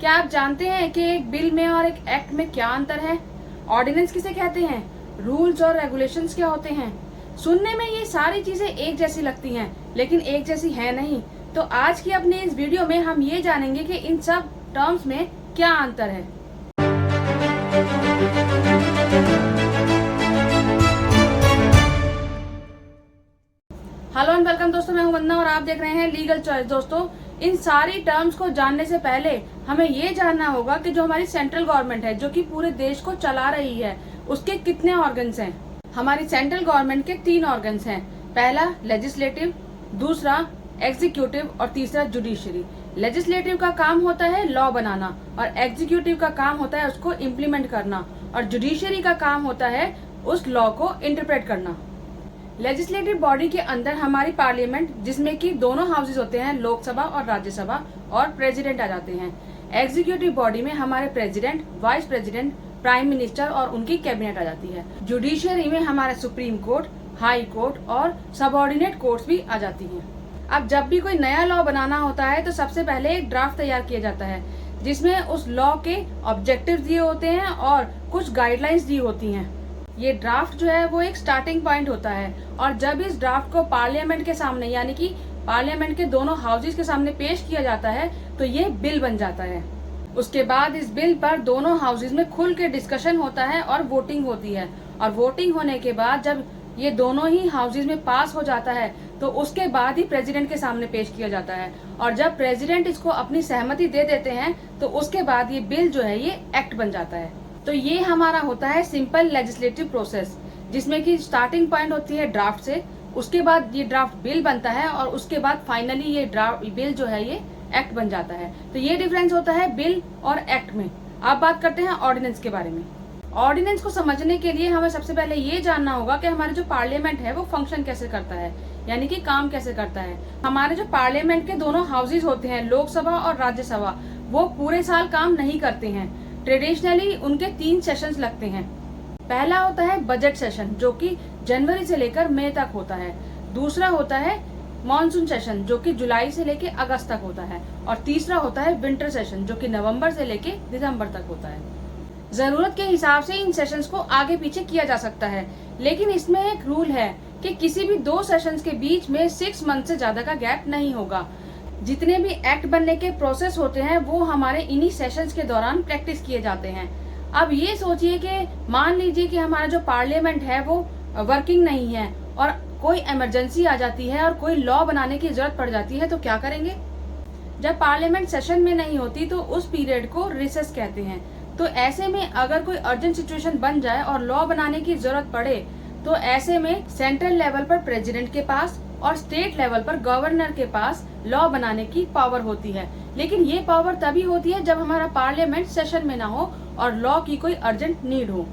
क्या आप जानते हैं कि एक बिल में और एक एक्ट में क्या अंतर है? ऑर्डिनेंस किसे कहते हैं? रूल्स और रेगुलेशंस क्या होते हैं? सुनने में ये सारी चीजें एक जैसी लगती हैं, लेकिन एक जैसी है नहीं। तो आज की अपनी इस वीडियो में हम ये जानेंगे कि इन सब टर्म्स में क्या अंतर है। हेलो एंड वेलकम दोस्तों, मैं हूं वंदना और आप देख रहे हैं लीगल चॉइस। दोस्तों, इन सारी टर्म्स को जानने से पहले हमें ये जानना होगा कि जो हमारी सेंट्रल गवर्नमेंट है, जो कि पूरे देश को चला रही है, उसके कितने ऑर्गन्स हैं। हमारी सेंट्रल गवर्नमेंट के 3 ऑर्गन्स हैं। पहला लेजिस्लेटिव, दूसरा एग्जीक्यूटिव और तीसरा जुडिशरी। लेजिस्लेटिव का काम होता है लॉ बनाना और एग्जीक्यूटिव का काम होता है उसको इम्प्लीमेंट करना और जुडिशरी का काम होता है उस लॉ को इंटरप्रेट करना। लेजिस्लेटिव बॉडी के अंदर हमारी पार्लियामेंट, जिसमें कि दोनों हाउसेज होते हैं, लोकसभा और राज्यसभा, और प्रेसिडेंट आ जाते हैं। एग्जीक्यूटिव बॉडी में हमारे president, vice president, prime minister और उनकी कैबिनेट आ जाती है। जुडिशरी में हमारा सुप्रीम कोर्ट, हाई कोर्ट और सबऑर्डिनेट कोर्ट्स भी आ जाती हैं। अब जब भी कोई नया लॉ बनाना होता है तो सबसे पहले एक ड्राफ्ट तैयार किया जाता है, जिसमें उस लॉ के ऑब्जेक्टिव्स दिए होते हैं और कुछ गाइडलाइंस दी होती हैं। ये ड्राफ्ट जो है वो एक स्टार्टिंग पॉइंट होता है और जब इस ड्राफ्ट को पार्लियामेंट के सामने, यानी कि पार्लियामेंट के दोनों हाउसेज के सामने पेश किया जाता है तो ये बिल बन जाता है। उसके बाद इस बिल पर दोनों हाउसेज में खुल के डिस्कशन होता है और वोटिंग होती है। और वोटिंग होने के बाद जब ये दोनों ही हाउसेज में पास हो जाता है तो उसके बाद ही प्रेसिडेंट के सामने पेश किया जाता है। और जब प्रेसिडेंट इसको अपनी सहमति दे देते हैं तो उसके बाद ये बिल जो है ये एक्ट बन जाता है। तो ये हमारा होता है सिंपल लेजिस्लेटिव प्रोसेस, जिसमें कि स्टार्टिंग पॉइंट होती है ड्राफ्ट से, उसके बाद ये ड्राफ्ट बिल बनता है और उसके बाद फाइनली ये ड्राफ्ट बिल जो है ये एक्ट बन जाता है। तो ये डिफरेंस होता है बिल और एक्ट में। अब बात करते हैं ऑर्डिनेंस के बारे में। ऑर्डिनेंस को समझने के लिए हमें सबसे पहले ये जानना होगा कि हमारे जो पार्लियामेंट है वो फंक्शन कैसे करता है, यानी कि काम कैसे करता है। हमारे जो पार्लियामेंट के दोनों हाउसेज होते हैं, लोकसभा और राज्यसभा, वो पूरे साल काम नहीं करते हैं। ट्रेडिशनली उनके 3 सेशंस लगते हैं। पहला होता है बजट सेशन, जो कि जनवरी से लेकर मई तक होता है। दूसरा होता है मॉनसून सेशन, जो कि जुलाई से लेकर अगस्त तक होता है। और तीसरा होता है विंटर सेशन, जो कि नवंबर से लेकर दिसंबर तक होता है। जरूरत के हिसाब से इन सेशंस को आगे पीछे किया जा सकता है, लेकिन इसमें एक रूल है कि किसी भी 2 सेशंस के बीच में 6 मंथ से ज्यादा का गैप नहीं होगा। जितने भी एक्ट बनने के प्रोसेस होते हैं वो हमारे इन्हीं सेशंस के दौरान प्रैक्टिस किए जाते हैं। अब ये सोचिए कि मान लीजिए कि हमारा जो पार्लियामेंट है वो वर्किंग नहीं है और कोई इमरजेंसी आ जाती है और कोई लॉ बनाने की जरूरत पड़ जाती है, तो क्या करेंगे? जब पार्लियामेंट सेशन में नहीं होती तो उस पीरियड को रिसेस कहते हैं। तो ऐसे में अगर कोई अर्जेंट सिचुएशन बन जाए और लॉ बनाने की जरूरत पड़े तो ऐसे में सेंट्रल लेवल पर प्रेसिडेंट के पास और स्टेट लेवल पर गवर्नर के पास लॉ बनाने की पावर होती है। लेकिन ये पावर तभी होती है जब हमारा पार्लियामेंट सेशन में ना हो और लॉ की कोई अर्जेंट नीड हो।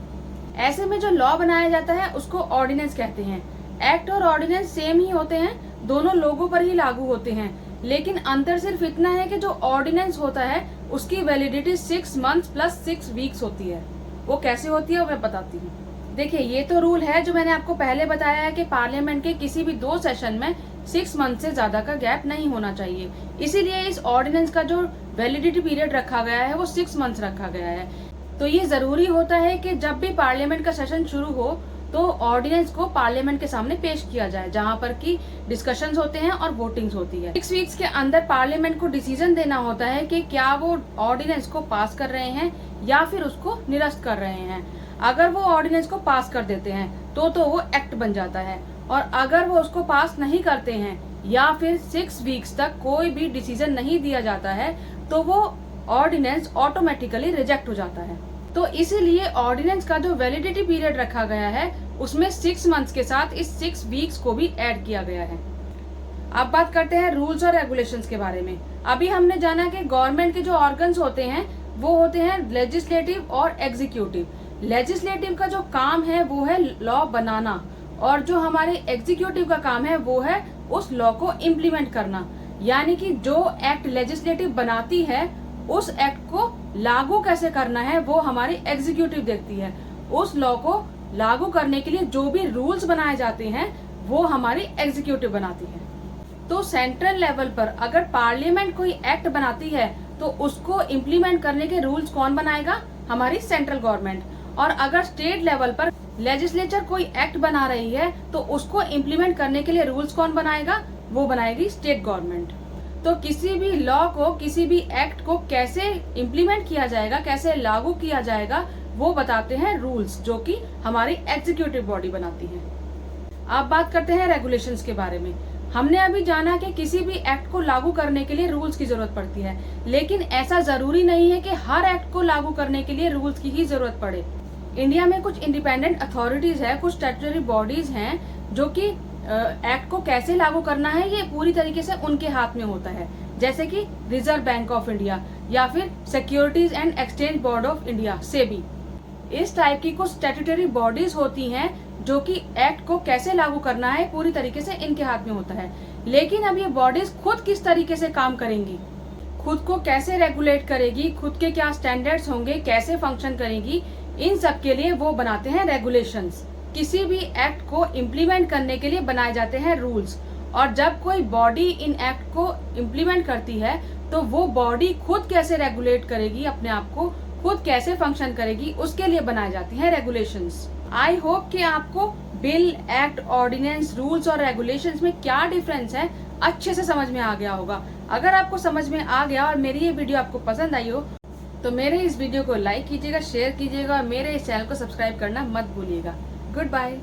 ऐसे में जो लॉ बनाया जाता है उसको ऑर्डिनेंस कहते हैं। एक्ट और ऑर्डिनेंस सेम ही होते हैं, दोनों लोगों पर ही लागू होते हैं, लेकिन अंतर सिर्फ इतना है कि जो ऑर्डिनेंस होता है उसकी वैलिडिटी 6 मंथ्स प्लस 6 वीक्स होती है। वो कैसे होती है वो मैं बताती हूँ। देखिए, ये तो रूल है जो मैंने आपको पहले बताया है कि पार्लियामेंट के किसी भी 2 सेशन में 6 मंथ से ज्यादा का गैप नहीं होना चाहिए। इसीलिए इस ऑर्डिनेंस का जो वैलिडिटी पीरियड रखा गया है वो 6 मंथ्स रखा गया है। तो ये जरूरी होता है कि जब भी पार्लियामेंट का सेशन शुरू हो तो ऑर्डिनेंस को पार्लियामेंट के सामने पेश किया जाए, जहां पर की डिस्कशंस होते हैं और वोटिंग्स होती है। 6 वीक्स के अंदर पार्लियामेंट को डिसीजन देना होता है कि क्या वो ऑर्डिनेंस को पास कर रहे हैं या फिर उसको निरस्त कर रहे हैं। अगर वो ऑर्डिनेंस को पास कर देते हैं तो वो एक्ट बन जाता है, और अगर वो उसको पास नहीं करते हैं या फिर 6 वीक्स तक कोई भी डिसीजन नहीं दिया जाता है तो वो ऑर्डिनेंस ऑटोमेटिकली रिजेक्ट हो जाता है। तो इसीलिए ऑर्डिनेंस का जो वैलिडिटी पीरियड रखा गया है उसमें 6 मंथ्स के साथ इस 6 वीक्स को भी ऐड किया गया है। अब बात करते हैं रूल्स और रेगुलेशंस के बारे में। अभी हमने जाना कि गवर्नमेंट के जो ऑर्गन्स होते हैं वो होते हैं लेजिस्लेटिव और एग्जीक्यूटिव। लेजिस्लेटिव का जो काम है वो है लॉ बनाना, और जो हमारे एग्जीक्यूटिव का काम है वो है उस लॉ को इम्प्लीमेंट करना। यानी कि जो एक्ट लेजिस्लेटिव बनाती है उस एक्ट को लागू कैसे करना है वो हमारी एग्जीक्यूटिव देखती है। उस लॉ को लागू करने के लिए जो भी रूल्स बनाए जाते हैं वो हमारी एग्जीक्यूटिव बनाती है। तो सेंट्रल लेवल पर अगर पार्लियामेंट कोई एक्ट बनाती है तो उसको इम्प्लीमेंट करने के रूल्स कौन बनाएगा? हमारी सेंट्रल गवर्नमेंट। और अगर स्टेट लेवल पर लेजिस्लेचर कोई एक्ट बना रही है तो उसको इम्प्लीमेंट करने के लिए रूल्स कौन बनाएगा? वो बनाएगी स्टेट गवर्नमेंट। तो किसी भी लॉ को, किसी भी एक्ट को कैसे इम्प्लीमेंट किया जाएगा, कैसे लागू किया जाएगा, वो बताते हैं रूल्स, जो कि हमारी एग्जीक्यूटिव बॉडी बनाती है। अब बात करते हैं रेगुलेशंस के बारे में। हमने अभी जाना कि किसी भी एक्ट को लागू करने के लिए रूल्स की जरूरत पड़ती है, लेकिन ऐसा जरूरी नहीं है कि हर एक्ट को लागू करने के लिए रूल्स की ही जरूरत पड़े। इंडिया में कुछ इंडिपेंडेंट अथॉरिटीज है, कुछ स्टैट्यूटरी बॉडीज हैं, जो कि एक्ट को कैसे लागू करना है ये पूरी तरीके से उनके हाथ में होता है, जैसे कि रिजर्व बैंक ऑफ इंडिया या फिर securities and exchange board of India, SEBI. इस टाइप की कुछ स्टैट्यूटरी बॉडीज होती हैं जो कि एक्ट को कैसे लागू करना है पूरी तरीके से इनके हाथ में होता है। लेकिन अब ये बॉडीज खुद किस तरीके से काम करेंगी, खुद को कैसे रेगुलेट करेगी, खुद के क्या स्टैंडर्ड्स होंगे, कैसे फंक्शन करेगी, इन सब के लिए वो बनाते हैं रेगुलेशंस। किसी भी एक्ट को इम्प्लीमेंट करने के लिए बनाए जाते हैं रूल्स, और जब कोई बॉडी इन एक्ट को इम्प्लीमेंट करती है तो वो बॉडी खुद कैसे रेगुलेट करेगी, अपने आप को खुद कैसे फंक्शन करेगी, उसके लिए बनाई जाती हैं रेगुलेशंस। आई होप कि आपको बिल, एक्ट, ऑर्डिनेंस, रूल्स और रेगुलेशंस में क्या डिफरेंस है अच्छे से समझ में आ गया होगा। अगर आपको समझ में आ गया और मेरी ये वीडियो आपको पसंद आई हो तो मेरे इस वीडियो को लाइक कीजिएगा, शेयर कीजिएगा और मेरे इस चैनल को सब्सक्राइब करना मत भूलिएगा। Good bye.